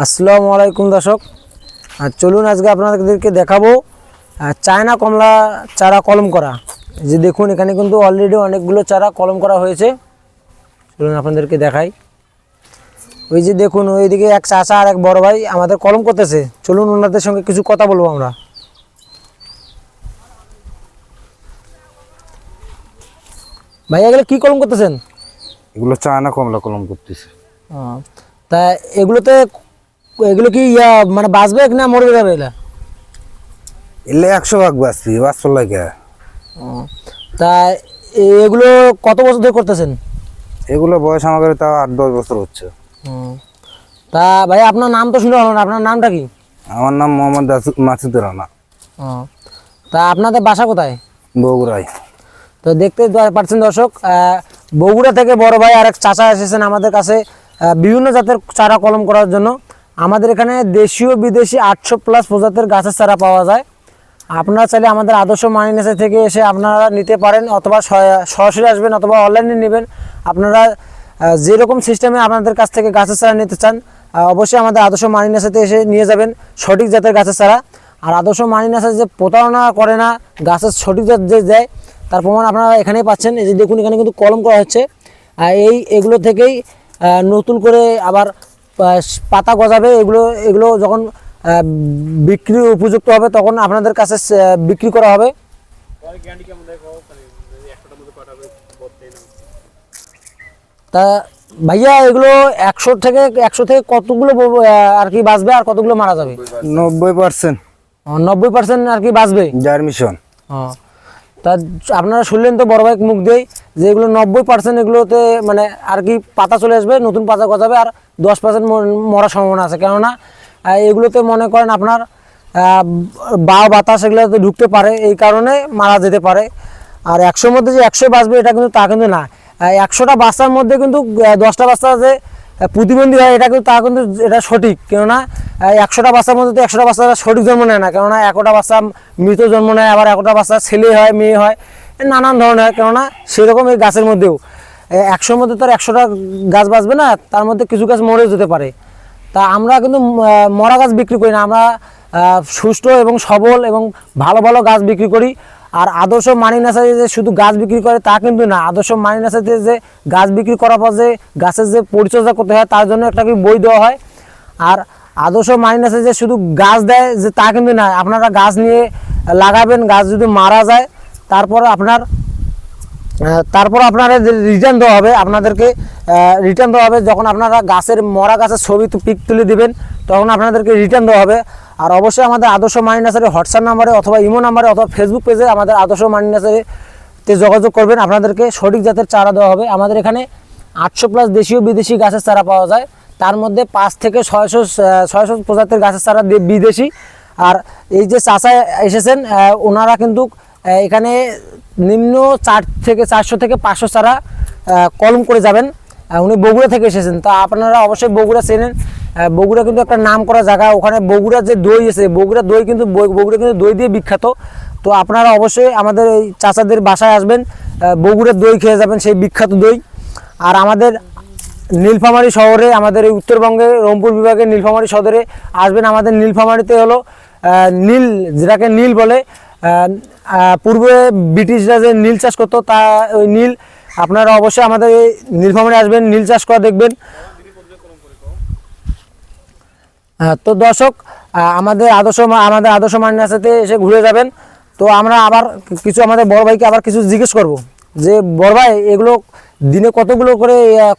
আসসালামু আলাইকুম দর্শক, চলুন আজকে আপনাদেরকে দেখাবো চায়না কমলা চারা কলম করা। যে দেখুন এখানে কিন্তু অলরেডি অনেকগুলো চারা কলম করা হয়েছে। চলুন আপনাদেরকে দেখাই। ওই যে দেখুন ওইদিকে এক চাচা আর এক বড় ভাই আমাদের কলম করতেছে। চলুন ওনাদের সঙ্গে কিছু কথা বলবো আমরা। ভাই এগুলো কি কলম করতেছেন? এগুলো চায়না কমলা কলম করতেছে। তা এগুলো কি মানে বাঁচবে না মরে যাবে? এলে 100 ভাগ বাঁচবি, বাঁচবার লাগে। তা এগুলো কত বছর ধরে করতেছেন? এগুলো বয়স আমাদের তাও 8-10 বছর হচ্ছে। তা ভাই আপনার নাম তো শুনে হলো না, আপনার নামটা কি? আমার নাম মোহাম্মদ মাসুদুর রানা। তা আপনাদের বাসা কোথায়? বগুড়ায়। তো দেখতে পাচ্ছেন দর্শক, বগুড়া থেকে বড় ভাই আর এক চাচা এসেছেন আমাদের কাছে বিভিন্ন জাতের চারা কলম করার জন্য। আমাদের এখানে দেশীয় বিদেশি 800+ প্রজাতির গাছের চারা পাওয়া যায়। আপনারা চাইলে আমাদের আদর্শ মানি নেচার থেকে এসে আপনারা নিতে পারেন, অথবা সরাসরি আসবেন অথবা অনলাইনে নেবেন। আপনারা যেরকম সিস্টেমে আপনাদের কাছ থেকে গাছের চারা নিতে চান অবশ্যই আমাদের আদর্শ মানি নেচারতে এসে নিয়ে যাবেন সঠিক জাতের গাছের চারা। আর আদর্শ মানি নেচার যে প্রতারণা করে না, গাছের সঠিক জাত যে দেয় তার প্রমাণ আপনারা এখানেই পাচ্ছেন। এই যে দেখুন এখানে কিন্তু কলম করা হচ্ছে। এগুলো থেকেই নতুন করে আবার পাতা গজাবে। এগুলো যখন বিক্রির উপযুক্ত হবে তখন আপনাদের কাছে বিক্রি করা হবে। তা ভাইয়া এগুলো 100 থেকে কতগুলো আর কি বাঁচবে আর কতগুলো মারা যাবে? 90%। 90% আর কি বাঁচবে জার্মিশন। তা আপনারা শুনলেন তো বড় ভাই মুখ দিয়ে যে এগুলো 90% এগুলোতে মানে আর কি পাতা চলে আসবে, নতুন পাতা গজাবে, আর 10% মরার সম্ভাবনা আছে। কেননা এগুলোতে মনে করেন আপনার বাতাস এগুলোতে ঢুকতে পারে, এই কারণে মারা যেতে পারে। আর 100 মধ্যে যে 100 বাঁচবে এটা কিন্তু তা কিন্তু না। 100টা বাচ্চার মধ্যে কিন্তু 10টা বাচ্চা যে প্রতিবন্ধী হয় এটা কিন্তু এটা সঠিক। কেননা 100টা বাচ্চার মধ্যে তো 100টা বাচ্চা সঠিক জন্ম নেয় না। কেননা 1টা বাচ্চা মৃত জন্ম নেয়, আবার 1টা বাচ্চা ছেলে হয়, মেয়ে হয়, নানান ধরনের হয়। কেননা সেরকম এই গাছের মধ্যেও 100র মধ্যে তো আর 100টা গাছ বাঁচবে না, তার মধ্যে কিছু গাছ মরে যেতে পারে। তা আমরা কিন্তু মরা গাছ বিক্রি করি না, আমরা সুস্থ এবং সবল এবং ভালো ভালো গাছ বিক্রি করি। আর আদর্শ মানি নেচারে যে শুধু গাছ বিক্রি করে তা কিন্তু না, আদর্শ মানি নেচারে যে গাছ বিক্রি করার পর যে গাছের যে পরিচর্যা করতে হয় তার জন্য একটা বই দেওয়া হয়। আর আদর্শ মানি নেচারে যে শুধু গাছ দেয় যে তা কিন্তু না, আপনারা গাছ নিয়ে লাগাবেন, গাছ যদি মারা যায় তারপর আপনারা রিটার্ন দেওয়া হবে, আপনাদেরকে রিটার্ন দেওয়া হবে। যখন আপনারা মরা গাছের ছবি পিক তুলে দিবেন তখন আপনাদেরকে রিটার্ন দেওয়া হবে। আর অবশ্যই আমাদের আদর্শ মানি নেচারে হোয়াটসঅ্যাপ নাম্বারে অথবা ইমো নাম্বারে অথবা ফেসবুক পেজে আমাদের আদর্শ মানি নেচারেতে যোগাযোগ করবেন, আপনাদেরকে সঠিক জাতের চারা দেওয়া হবে। আমাদের এখানে 800+ দেশীয় বিদেশি গাছের চারা পাওয়া যায়, তার মধ্যে 500 থেকে 600 প্রজাতির গাছের চারা বিদেশি। আর এই যে চাচা এসেছেন ওনারা কিন্তু এখানে নিম্ন 400 থেকে 500 চারা কলম করে যাবেন। উনি বগুড়া থেকে এসেছেন। তা আপনারা অবশ্যই বগুড়া চেনেন, বগুড়া কিন্তু একটা নাম করা জায়গা। ওখানে বগুড়ার যে দই আছে, বগুড়া কিন্তু দই দিয়ে বিখ্যাত। তো আপনারা অবশ্যই আমাদের এই চাচাদের বাসায় আসবেন, বগুড়ার দই খেয়ে যাবেন, সেই বিখ্যাত দই। আর আমাদের নীলফামারী শহরে, আমাদের এই উত্তরবঙ্গের রংপুর বিভাগের নীলফামারী সদরে আসবেন। আমাদের নীলফামারীতে হলো নীল, যেটাকে নীল বলে, পূর্বে ব্রিটিশরা যে নীল চাষ করতো তা ওই নীল। আপনারা অবশ্যই আমাদের এই নীলফামারী আসবেন, নীল চাষ করা দেখবেন। তো দর্শক আমাদের আদর্শ মানি নেচারে এসে ঘুরে যাবেন। তো আমরা আবার কিছু আমাদের বড় ভাইকে আবার কিছু জিজ্ঞেস করব যে বড় ভাই এগুলো দিনে কতগুলো করে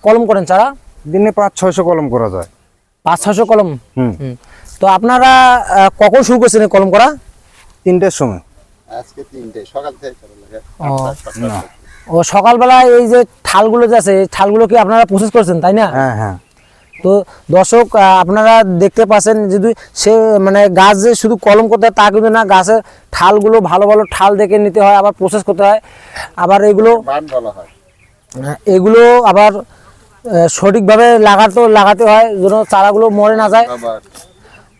কলম করেন চারা? দিনে 500-600 কলম করা যায়। 500-600 কলম? তো আপনারা কখন শুরু করছেন কলম করা? 3টার সময়। আজকে 3টে সকাল থেকে সকালবেলা এই যে ঠালগুলো যে আছে, এই ঠালগুলো কি আপনারা প্রসেস করছেন তাই না? হ্যাঁ। তো দর্শক আপনারা দেখতে পাচ্ছেন যদি সে মানে গাছ যে শুধু কলম করতে হয় তা কিন্তু না, গাছের ঠালগুলো ভালো ভালো ঠাল দেখে নিতে হয়, আবার প্রসেস করতে হয়। আবার এগুলো আবার সঠিকভাবে লাগাতে হয় যেন চারাগুলো মরে না যায়।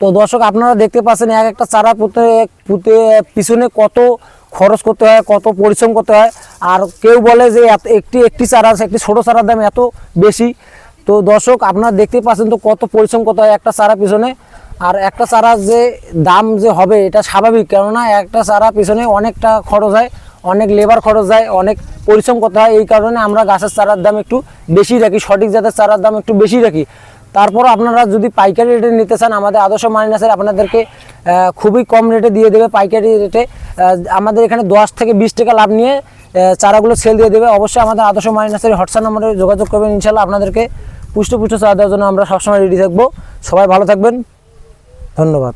তো দর্শক আপনারা দেখতে পাচ্ছেন এক একটা চারা পিছনে কত খরচ করতে হয়, কত পরিশ্রম করতে হয়। আর কেউ বলে যে একটি চারা, একটি ছোট চারার দাম এত বেশি। তো দর্শক আপনারা দেখতেই পাচ্ছেন তো কত পরিশ্রম করতে হয় একটা চারা পিছনে। আর একটা চারা যে দাম যে হবে এটা স্বাভাবিক, কেননা একটা চারা পিছনে অনেকটা খরচ হয়, অনেক লেবার খরচ যায়, অনেক পরিশ্রম করতে হয়। এই কারণে আমরা গাছের চারার দাম একটু বেশি রাখি, সঠিক জাতের চারার দাম একটু বেশি রাখি। তারপর আপনারা যদি পাইকারি রেটে নিতে চান, আমাদের আদর্শ মানি নার্সারি আপনাদেরকে খুবই কম রেটে দিয়ে দেবে। পাইকারি রেটে আমাদের এখানে 10 থেকে 20 টাকা লাভ নিয়ে চারাগুলো সেল দিয়ে দেবে। অবশ্যই আমাদের আদর্শ মানি নার্সারি হোয়াটসঅ্যাপ নম্বরে যোগাযোগ করবেন। ইনশাল্লাহ আপনাদেরকে পুষ্ট চারা দেওয়ার জন্য আমরা সবসময় রেডি থাকবো। সবাই ভালো থাকবেন, ধন্যবাদ।